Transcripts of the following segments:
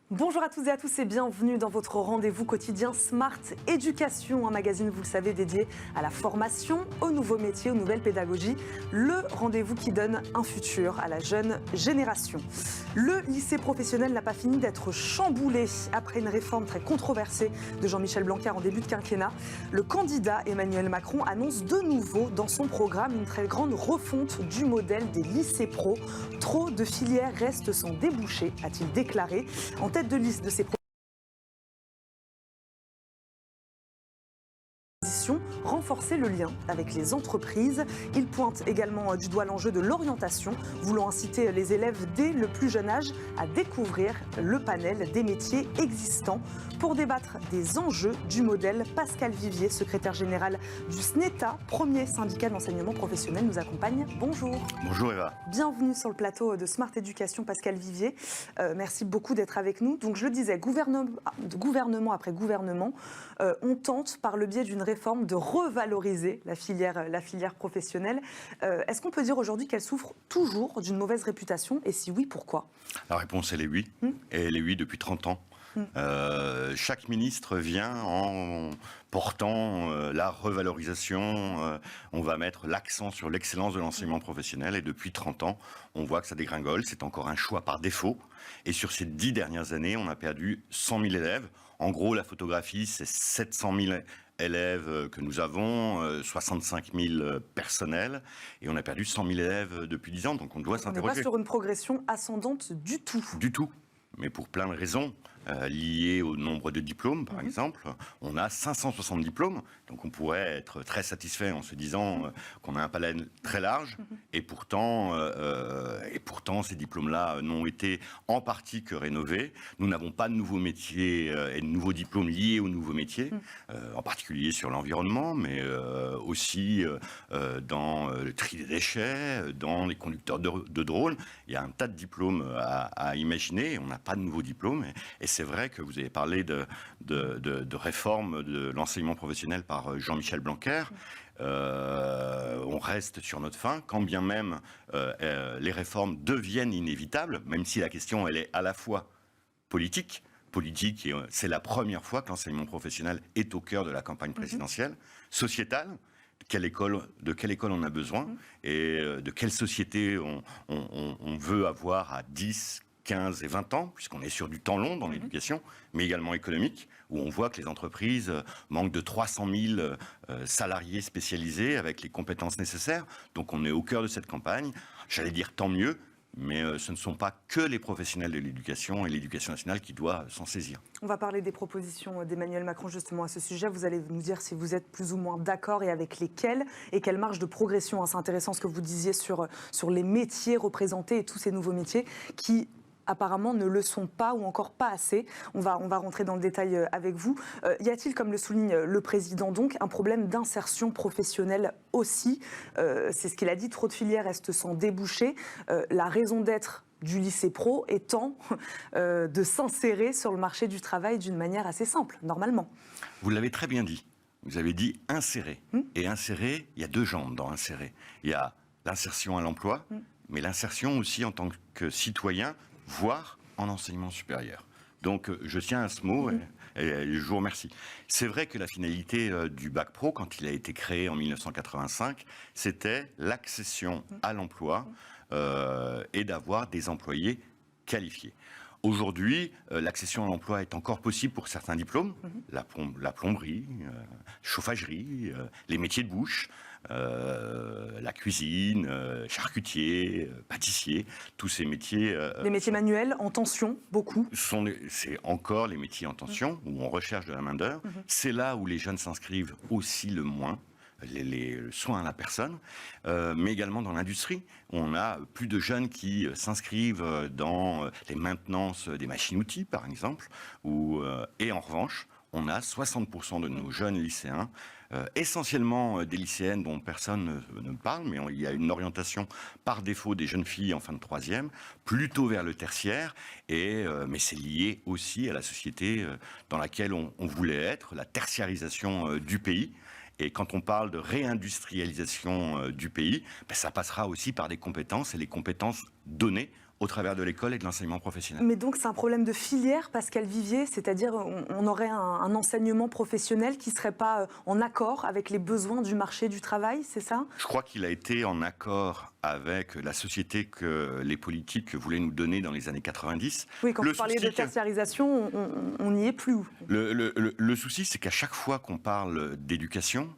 Bonjour à toutes et à tous et bienvenue dans votre rendez-vous quotidien Smart Éducation, un magazine, vous le savez, dédié à la formation, aux nouveaux métiers, aux nouvelles pédagogies. Le rendez-vous qui donne un futur à la jeune génération. Le lycée professionnel n'a pas fini d'être chamboulé après une réforme très controversée de Jean-Michel Blanquer en début de quinquennat. Le candidat Emmanuel Macron annonce de nouveau dans son programme une très grande refonte du modèle des lycées pro. Trop de filières restent sans débouché, a-t-il déclaré. En tête de liste de ses propositions, renforcer le lien avec les entreprises. Il pointe également du doigt l'enjeu de l'orientation, voulant inciter les élèves dès le plus jeune âge à découvrir le panel des métiers existants. Pour débattre des enjeux du modèle, Pascal Vivier, secrétaire général du SNETA, premier syndicat d'enseignement professionnel, nous accompagne. Bonjour. Bonjour Eva. Bienvenue sur le plateau de Smart Éducation, Pascal Vivier. Merci beaucoup d'être avec nous. Donc je le disais, gouvernement après gouvernement, on tente par le biais d'une réforme de revaloriser la filière professionnelle. Est-ce qu'on peut dire aujourd'hui qu'elle souffre toujours d'une mauvaise réputation? Et si oui, pourquoi? La réponse elle est oui, et elle est oui depuis 30 ans. Chaque ministre vient en portant la revalorisation, on va mettre l'accent sur l'excellence de l'enseignement professionnel et depuis 30 ans, on voit que ça dégringole, c'est encore un choix par défaut. Et sur ces 10 dernières années, on a perdu 100 000 élèves. En gros, la photographie, c'est 700 000 élèves que nous avons, 65 000 personnels, et on a perdu 100 000 élèves depuis 10 ans, donc on doit s'interroger. On n'est pas sur une progression ascendante du tout. Du tout, mais pour plein de raisons. Liées au nombre de diplômes, par exemple. On a 560 diplômes, donc on pourrait être très satisfait en se disant qu'on a un panel très large, et pourtant ces diplômes-là n'ont été en partie que rénovés. Nous n'avons pas de nouveaux métiers et de nouveaux diplômes liés aux nouveaux métiers, en particulier sur l'environnement, mais aussi dans le tri des déchets, dans les conducteurs de drones. Il y a un tas de diplômes à imaginer, et on n'a pas de nouveaux diplômes, et c'est vrai que vous avez parlé de réforme de l'enseignement professionnel par Jean-Michel Blanquer. On reste sur notre faim, quand bien même les réformes deviennent inévitables, même si la question elle est à la fois politique, et c'est la première fois que l'enseignement professionnel est au cœur de la campagne présidentielle, sociétale. De quelle école on a besoin et de quelle société on veut avoir à 10, 15 et 20 ans, puisqu'on est sur du temps long dans l'éducation, mais également économique, où on voit que les entreprises manquent de 300 000 salariés spécialisés avec les compétences nécessaires. Donc on est au cœur de cette campagne. J'allais dire tant mieux, mais ce ne sont pas que les professionnels de l'éducation et l'éducation nationale qui doivent s'en saisir. On va parler des propositions d'Emmanuel Macron justement à ce sujet. Vous allez nous dire si vous êtes plus ou moins d'accord et avec lesquelles et quelle marge de progression. C'est intéressant ce que vous disiez sur les métiers représentés et tous ces nouveaux métiers qui apparemment ne le sont pas ou encore pas assez. On va rentrer dans le détail avec vous. Y a-t-il, comme le souligne le président donc, un problème d'insertion professionnelle aussi? C'est ce qu'il a dit, trop de filières restent sans débouché. La raison d'être du lycée pro étant de s'insérer sur le marché du travail d'une manière assez simple, normalement. Vous l'avez très bien dit. Vous avez dit insérer. Et insérer, il y a deux jambes dans insérer. Il y a l'insertion à l'emploi, mais l'insertion aussi en tant que citoyen, voire en enseignement supérieur. Donc je tiens à ce mot et je vous remercie. C'est vrai que la finalité du bac pro, quand il a été créé en 1985, c'était l'accession à l'emploi et d'avoir des employés qualifiés. Aujourd'hui, l'accession à l'emploi est encore possible pour certains diplômes, la plomberie, chauffagerie, les métiers de bouche, la cuisine, charcutier, pâtissier, tous ces métiers... les métiers manuels en tension, beaucoup. C'est encore les métiers en tension, où on recherche de la main-d'œuvre. C'est là où les jeunes s'inscrivent aussi le moins. Les soins à la personne, mais également dans l'industrie. On a plus de jeunes qui s'inscrivent dans les maintenances des machines-outils, par exemple, et en revanche, on a 60% de nos jeunes lycéens, essentiellement des lycéennes dont personne ne parle, mais il y a une orientation par défaut des jeunes filles en fin de troisième, plutôt vers le tertiaire, mais c'est lié aussi à la société dans laquelle on voulait être, la tertiarisation du pays. Et quand on parle de réindustrialisation du pays, ça passera aussi par des compétences et les compétences données au travers de l'école et de l'enseignement professionnel. Mais donc c'est un problème de filière, Pascal Vivier, c'est-à-dire on aurait un enseignement professionnel qui ne serait pas en accord avec les besoins du marché du travail, c'est ça? Je crois qu'il a été en accord avec la société que les politiques voulaient nous donner dans les années 90. Oui, quand vous parliez de tertiarisation, on n'y est plus. Le souci, c'est qu'à chaque fois qu'on parle d'éducation,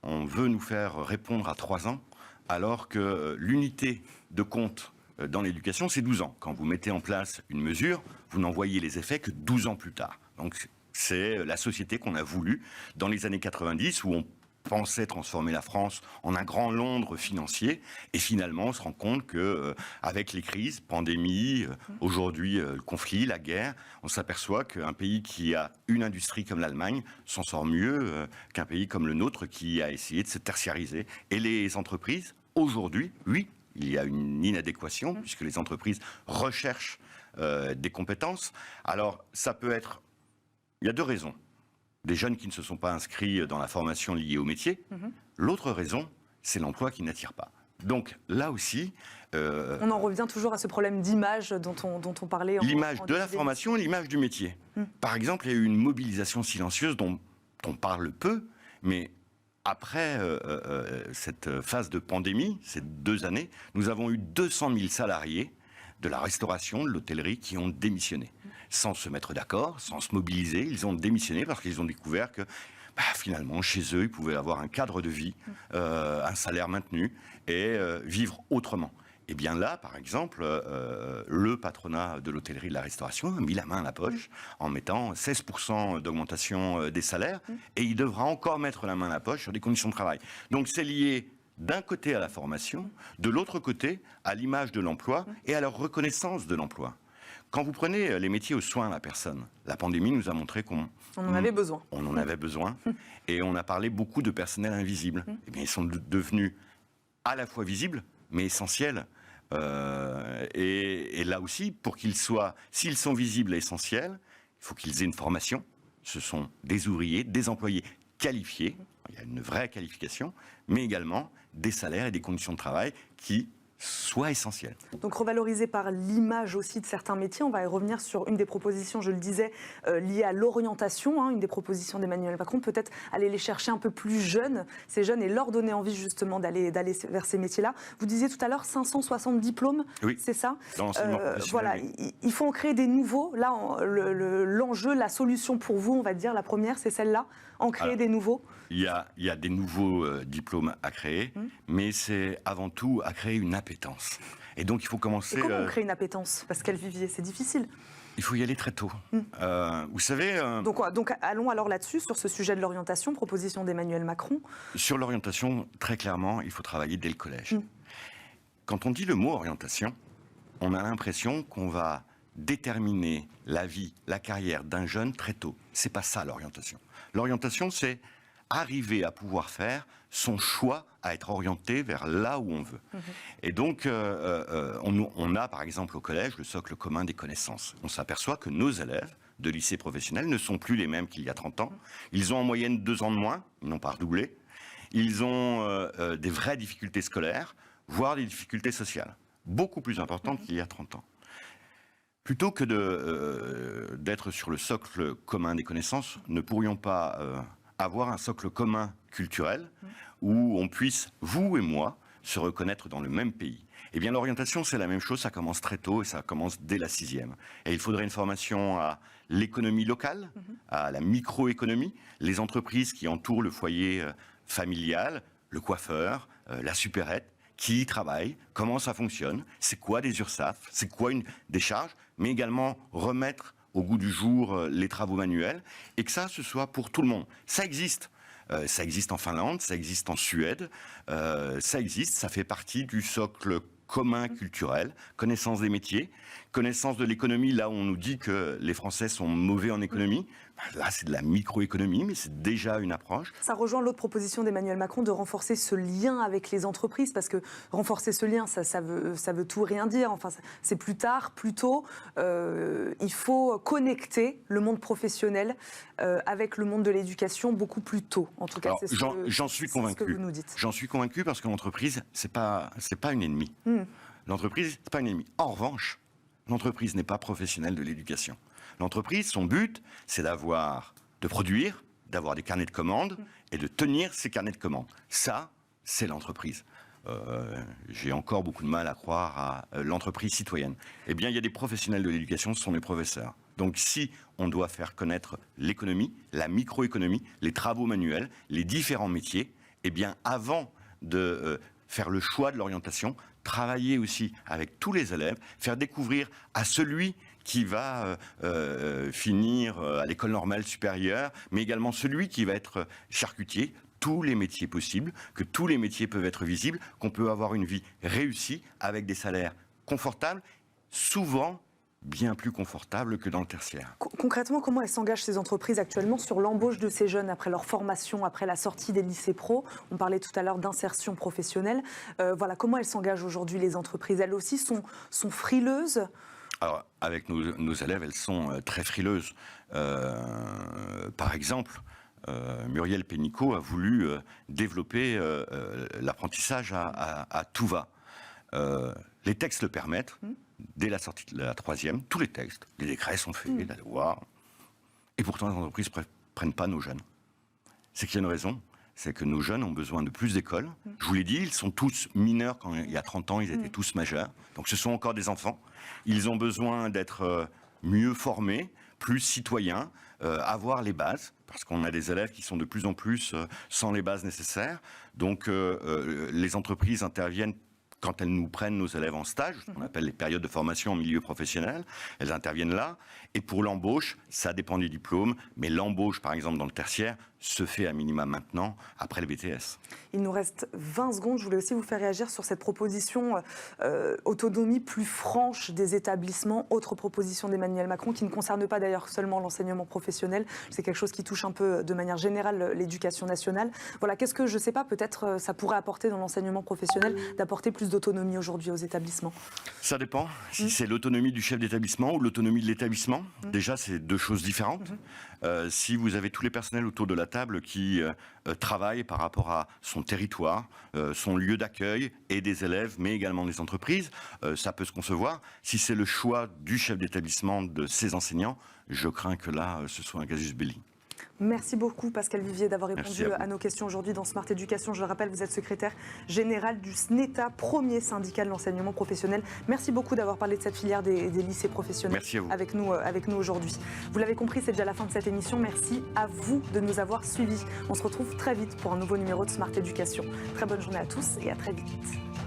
on veut nous faire répondre à 3 ans, alors que l'unité de compte dans l'éducation, c'est 12 ans. Quand vous mettez en place une mesure, vous n'en voyez les effets que 12 ans plus tard. Donc c'est la société qu'on a voulu dans les années 90, où on pensait transformer la France en un grand Londres financier, et finalement on se rend compte que avec les crises, pandémie, aujourd'hui le conflit, la guerre, on s'aperçoit qu'un pays qui a une industrie comme l'Allemagne s'en sort mieux qu'un pays comme le nôtre qui a essayé de se tertiariser. Et les entreprises, aujourd'hui, oui, il y a une inadéquation puisque les entreprises recherchent des compétences. Alors ça peut être, il y a 2 raisons. Des jeunes qui ne se sont pas inscrits dans la formation liée au métier. L'autre raison, c'est l'emploi qui n'attire pas. Donc là aussi... on en revient toujours à ce problème d'image dont on parlait. L'image de la formation et l'image du métier. Par exemple, il y a eu une mobilisation silencieuse dont on parle peu, mais après cette phase de pandémie, ces 2 années, nous avons eu 200 000 salariés de la restauration, de l'hôtellerie qui ont démissionné. Sans se mettre d'accord, sans se mobiliser, ils ont démissionné parce qu'ils ont découvert que finalement, chez eux, ils pouvaient avoir un cadre de vie, un salaire maintenu et vivre autrement. Et bien là, par exemple, le patronat de l'hôtellerie et de la restauration a mis la main à la poche en mettant 16% d'augmentation des salaires et il devra encore mettre la main à la poche sur des conditions de travail. Donc c'est lié d'un côté à la formation, de l'autre côté à l'image de l'emploi et à leur reconnaissance de l'emploi. Quand vous prenez les métiers aux soins à la personne, la pandémie nous a montré qu'on en avait besoin. On en avait besoin et on a parlé beaucoup de personnel invisible. Eh bien, ils sont devenus à la fois visibles mais essentiels. Et là aussi, pour qu'ils soient, s'ils sont visibles et essentiels, il faut qu'ils aient une formation. Ce sont des ouvriers, des employés qualifiés. Il y a une vraie qualification, mais également des salaires et des conditions de travail qui soient essentielles. Donc revalorisé par l'image aussi de certains métiers, on va y revenir sur une des propositions, je le disais, liées à l'orientation, une des propositions d'Emmanuel Macron, peut-être aller les chercher un peu plus jeunes, ces jeunes, et leur donner envie justement d'aller vers ces métiers-là. Vous disiez tout à l'heure 560 diplômes, oui, c'est ça? Dans l'enseignement professionnel, voilà, oui. Il faut en créer des nouveaux. Là, l'enjeu, la solution pour vous, on va dire, la première, c'est celle-là, en créer des nouveaux. Il y a des nouveaux diplômes à créer, mais c'est avant tout à créer une appétence. Et donc il faut commencer... Et comment on crée une appétence? Pascal Vivier, c'est difficile. Il faut y aller très tôt. Vous savez... Donc allons alors là-dessus, sur ce sujet de l'orientation, proposition d'Emmanuel Macron. Sur l'orientation, très clairement, il faut travailler dès le collège. Quand on dit le mot orientation, on a l'impression qu'on va déterminer la vie, la carrière d'un jeune très tôt. C'est pas ça l'orientation. L'orientation, c'est arriver à pouvoir faire son choix à être orienté vers là où on veut. Et donc, on a par exemple au collège le socle commun des connaissances. On s'aperçoit que nos élèves de lycée professionnel ne sont plus les mêmes qu'il y a 30 ans. Ils ont en moyenne 2 ans de moins, ils n'ont pas redoublé. Ils ont des vraies difficultés scolaires, voire des difficultés sociales, beaucoup plus importantes qu'il y a 30 ans. Plutôt que d'être sur le socle commun des connaissances, ne pourrions pas avoir un socle commun culturel où on puisse, vous et moi, se reconnaître dans le même pays? Eh bien, l'orientation, c'est la même chose, ça commence très tôt et ça commence dès la 6e. Et il faudrait une formation à l'économie locale, à la microéconomie, les entreprises qui entourent le foyer familial, le coiffeur, la supérette, qui y travaillent, comment ça fonctionne, c'est quoi des URSSAF, c'est quoi des charges, mais également remettre au goût du jour les travaux manuels, et que ça, ce soit pour tout le monde. Ça existe. Ça existe en Finlande, ça existe en Suède, ça existe, ça fait partie du socle commun culturel, connaissance des métiers, connaissance de l'économie, là où on nous dit que les Français sont mauvais en économie. Là, c'est de la microéconomie, mais c'est déjà une approche. Ça rejoint l'autre proposition d'Emmanuel Macron de renforcer ce lien avec les entreprises, parce que renforcer ce lien, ça veut tout rien dire. Enfin, c'est plus tard, plus tôt. Il faut connecter le monde professionnel avec le monde de l'éducation beaucoup plus tôt. En tout cas, c'est j'en suis convaincu. Ce que vous nous dites. J'en suis convaincu parce que l'entreprise, c'est pas une ennemie. L'entreprise, c'est pas une ennemie. En revanche, l'entreprise n'est pas professionnelle de l'éducation. L'entreprise, son but, c'est de produire, d'avoir des carnets de commandes et de tenir ces carnets de commandes. Ça, c'est l'entreprise. J'ai encore beaucoup de mal à croire à l'entreprise citoyenne. Eh bien, il y a des professionnels de l'éducation, ce sont les professeurs. Donc, si on doit faire connaître l'économie, la microéconomie, les travaux manuels, les différents métiers, eh bien, avant de faire le choix de l'orientation, travailler aussi avec tous les élèves, faire découvrir à celui qui va finir à l'école normale supérieure, mais également celui qui va être charcutier, tous les métiers possibles, que tous les métiers peuvent être visibles, qu'on peut avoir une vie réussie avec des salaires confortables, souvent bien plus confortables que dans le tertiaire. Concrètement, comment elles s'engagent ces entreprises actuellement sur l'embauche de ces jeunes après leur formation, après la sortie des lycées pro? On parlait tout à l'heure d'insertion professionnelle. Voilà, comment elles s'engagent aujourd'hui, les entreprises? Elles aussi sont frileuses? Alors, avec nos élèves, elles sont très frileuses. Par exemple, Muriel Pénicaud a voulu développer l'apprentissage à tout va. Les textes le permettent. Dès la sortie de la troisième, tous les textes, les décrets sont faits, la loi. Et pourtant, les entreprises ne prennent pas nos jeunes. C'est qu'il y a une raison, c'est que nos jeunes ont besoin de plus d'écoles. Je vous l'ai dit, ils sont tous mineurs. Quand il y a 30 ans, ils étaient tous majeurs. Donc ce sont encore des enfants. Ils ont besoin d'être mieux formés, plus citoyens, avoir les bases, parce qu'on a des élèves qui sont de plus en plus sans les bases nécessaires. Donc les entreprises interviennent quand elles nous prennent nos élèves en stage, ce qu'on appelle les périodes de formation en milieu professionnel, elles interviennent là. Et pour l'embauche, ça dépend du diplôme, mais l'embauche, par exemple, dans le tertiaire, se fait à minima maintenant, après le BTS. Il nous reste 20 secondes. Je voulais aussi vous faire réagir sur cette proposition autonomie plus franche des établissements. Autre proposition d'Emmanuel Macron qui ne concerne pas d'ailleurs seulement l'enseignement professionnel. C'est quelque chose qui touche un peu de manière générale l'éducation nationale. Voilà, qu'est-ce que, je ne sais pas, peut-être ça pourrait apporter dans l'enseignement professionnel d'apporter plus d'autonomie aujourd'hui aux établissements? Ça dépend. Si c'est l'autonomie du chef d'établissement ou l'autonomie de l'établissement, déjà c'est deux choses différentes. Si vous avez tous les personnels autour de la table qui travaillent par rapport à son territoire, son lieu d'accueil et des élèves, mais également des entreprises, ça peut se concevoir. Si c'est le choix du chef d'établissement de ses enseignants, je crains que là, ce soit un casus belli. Merci beaucoup Pascal Vivier d'avoir répondu à nos questions aujourd'hui dans Smart Education. Je le rappelle, vous êtes secrétaire général du SNETA, premier syndicat de l'enseignement professionnel. Merci beaucoup d'avoir parlé de cette filière des lycées professionnels avec nous aujourd'hui. Vous l'avez compris, c'est déjà la fin de cette émission. Merci à vous de nous avoir suivis. On se retrouve très vite pour un nouveau numéro de Smart Education. Très bonne journée à tous et à très vite.